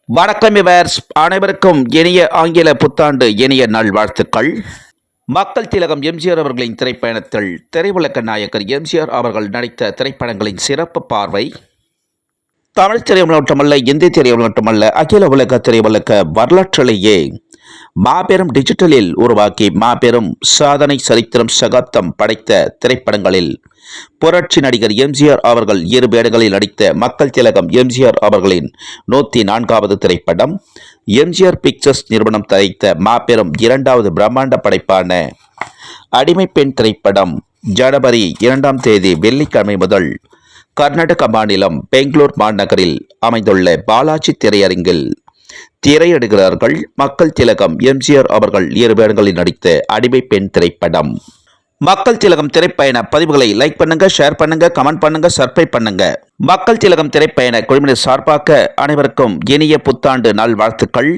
வணக்கம் விவர்ஸ், அனைவருக்கும் இனிய ஆங்கில புத்தாண்டு இனிய நல்வாழ்த்துக்கள். மக்கள் திலகம் எம்ஜிஆர் அவர்களின் திரைப்பயணத்தில் திரையுலக நாயகர் எம்ஜிஆர் அவர்கள் நடித்த திரைப்படங்களின் சிறப்பு பார்வை. தமிழ் திரையுலகம் மட்டுமல்ல, இந்திய திரையுலகம் மட்டுமல்ல, அகில உலக திரையுலக வரலாற்றிலேயே மாபெரும் டிஜிட்டலில் உருவாக்கி மாபெரும் சாதனை சரித்திரம் சகாப்தம் படைத்த திரைப்படங்களில் புரட்சி நடிகர் எம்ஜிஆர் அவர்கள் இரு வேடங்களில் நடித்த மக்கள் திலகம் எம்ஜிஆர் அவர்களின் 104வது திரைப்படம். எம்ஜிஆர் பிக்சர்ஸ் நிறுவனம் தயாரித்த மாபெரும் இரண்டாவது பிரம்மாண்ட படைப்பான அடிமை பெண் திரைப்படம் ஜனவரி 2ஆம் தேதி வெள்ளிக்கிழமை முதல் கர்நாடக மாநிலம் பெங்களூர் மாநகரில் அமைந்துள்ள பாலாஜி திரையரங்கில் திரையிடுகிறார்கள். மக்கள் திலகம் எம்ஜிஆர் அவர்கள் இரு வேடங்களில் நடித்த அடிமை பெண் திரைப்படம். மக்கள் திலகம் திரைப்பயண பதிவுகளை லைக் பண்ணுங்க, ஷேர் பண்ணுங்க, கமெண்ட் பண்ணுங்க, சப்ஸ்கிரைப் பண்ணுங்க. மக்கள் திலகம் திரைப்பயண குழுவினர் சார்பாக அனைவருக்கும் இனிய புத்தாண்டு நல்வாழ்த்துக்கள்.